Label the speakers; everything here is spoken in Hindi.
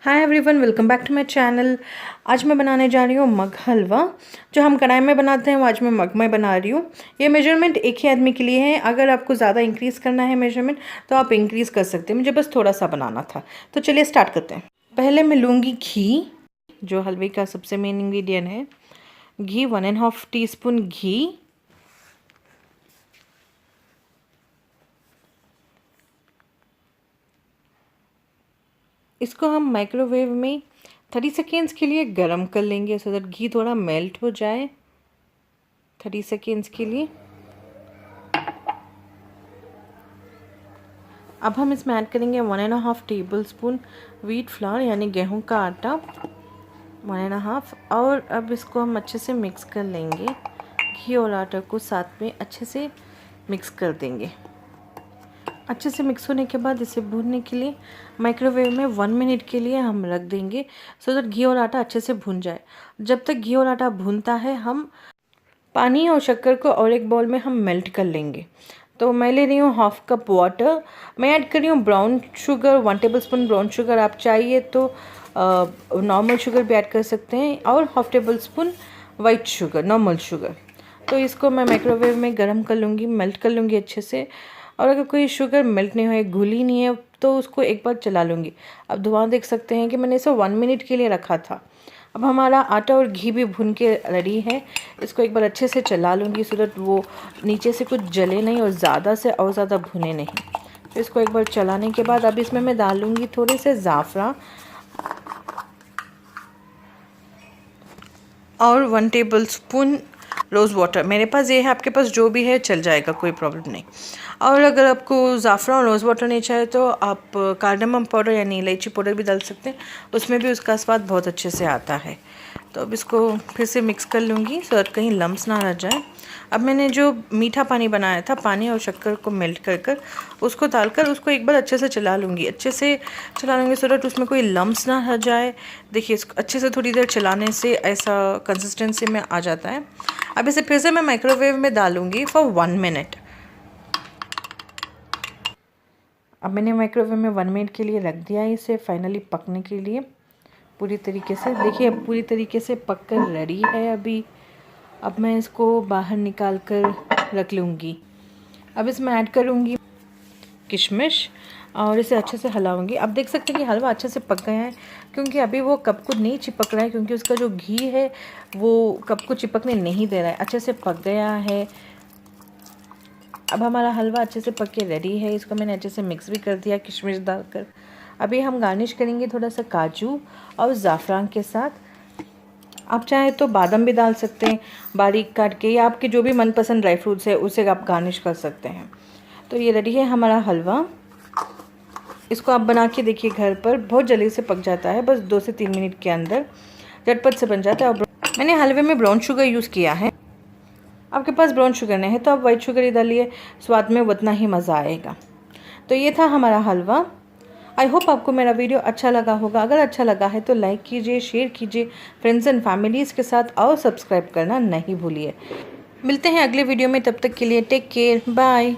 Speaker 1: Hi everyone, welcome back to my channel. आज मैं बनाने जा रही हूँ मग हलवा। जो हम कढ़ाई में बनाते हैं वो आज मैं मग में बना रही हूँ। ये मेजरमेंट एक ही आदमी के लिए है। अगर आपको ज़्यादा इंक्रीज़ करना है मेजरमेंट तो आप इंक्रीज़ कर सकते हैं। मुझे बस थोड़ा सा बनाना था, तो चलिए स्टार्ट करते हैं। पहले मैं लूँगी घी, जो हलवे का सबसे मेन इंग्रेडिएंट है। घी 1.5 टीस्पून घी। इसको हम माइक्रोवेव में 30 सेकेंड्स के लिए गरम कर लेंगे, सो दैट घी थोड़ा मेल्ट हो जाए 30 सेकेंड्स के लिए। अब हम इसमें ऐड करेंगे 1.5 टेबल स्पून व्हीट फ्लावर यानी गेहूं का आटा, 1.5। और अब इसको हम अच्छे से मिक्स कर लेंगे। घी और आटा को साथ में अच्छे से मिक्स कर देंगे। अच्छे से मिक्स होने के बाद इसे भूनने के लिए माइक्रोवेव में 1 मिनट के लिए हम रख देंगे, सो दैट घी और आटा अच्छे से भून जाए। जब तक घी और आटा भूनता है, हम पानी और शक्कर को और एक बाउल में हम मेल्ट कर लेंगे। तो मैं ले रही हूँ 1/2 कप वाटर। मैं ऐड कर रही हूँ brown sugar, 1 table spoon brown sugar. आप चाहिए तो नॉर्मल शुगर भी ऐड कर सकते हैं, और 1/2 table spoon white sugar, normal sugar. तो इसको मैं माइक्रोवेव में गर्म कर लूँगी, मेल्ट कर लूँगी अच्छे से। और अगर कोई शुगर मेल्ट नहीं है, घुली नहीं है, तो उसको एक बार चला लूँगी। अब धुआं देख सकते हैं कि मैंने इसे 1 मिनट के लिए रखा था। अब हमारा आटा और घी भी भुन के रेडी है। इसको एक बार अच्छे से चला लूँगी, सो दैट वो नीचे से कुछ जले नहीं और ज़्यादा से और ज़्यादा भुने नहीं। तो इसको एक बार चलाने के बाद अब इसमें मैं डालूँगी थोड़े से ज़ाफ़रान और 1 टेबल स्पून रोज़ वाटर। मेरे पास ये है, आपके पास जो भी है चल जाएगा, कोई प्रॉब्लम नहीं। और अगर आपको ज़ाफ़रान और रोज़ वाटर नहीं चाहिए तो आप कार्डमम पाउडर यानी इलायची पाउडर भी डाल सकते हैं, उसमें भी उसका स्वाद बहुत अच्छे से आता है। तो अब इसको फिर से मिक्स कर लूँगी, सो दैट कहीं लम्स ना रह जाए। अब मैंने जो मीठा पानी बनाया था, पानी और शक्कर को मेल्ट कर कर उसको डालकर उसको एक बार अच्छे से चला लूँगी, अच्छे से चला लूँगी, सो दैट उसमें कोई लम्स ना रह जाए। देखिए, इसको अच्छे से थोड़ी देर चलाने से ऐसा कंसिस्टेंसी में आ जाता है। अब इसे फिर से मैं माइक्रोवेव में डालूँगी फॉर 1 मिनट। अब मैंने माइक्रोवेव में 1 मिनट के लिए रख दिया है इसे फाइनली पकने के लिए पूरी तरीके से। देखिए, अब पूरी तरीके से पक कर रेडी है अभी। अब मैं इसको बाहर निकाल कर रख लूँगी। अब इसमें ऐड करूँगी किशमिश और इसे अच्छे से हिलाऊंगी। अब देख सकते हैं कि हलवा अच्छे से पक गया है, क्योंकि अभी वो कप को नहीं चिपक रहा है, क्योंकि उसका जो घी है वो कप को चिपकने नहीं दे रहा है, अच्छे से पक गया है। अब हमारा हलवा अच्छे से पक के रेडी है। इसको मैंने अच्छे से मिक्स भी कर दिया किशमिश डालकर। अभी हम गार्निश करेंगे थोड़ा सा काजू और ज़ाफ़रान के साथ। आप चाहें तो बादाम भी डाल सकते हैं बारीक काट के, या आपके जो भी मनपसंद ड्राई फ्रूट्स है उसे आप गार्निश कर सकते हैं। तो ये रेडी है हमारा हलवा। इसको आप बना के देखिए घर पर, बहुत जल्दी से पक जाता है, बस 2 से 3 मिनट के अंदर झटपट से बन जाता है। और मैंने हलवे में ब्राउन शुगर यूज़ किया है। आपके पास ब्राउन शुगर नहीं है तो आप वाइट शुगर ही डालिए, स्वाद में उतना ही मज़ा आएगा। तो ये था हमारा हलवा। आई होप आपको मेरा वीडियो अच्छा लगा होगा। अगर अच्छा लगा है तो लाइक कीजिए, शेयर कीजिए फ्रेंड्स एंड फैमिलीज़ के साथ, और सब्सक्राइब करना नहीं भूलिए। मिलते हैं अगले वीडियो में, तब तक के लिए टेक केयर, बाय।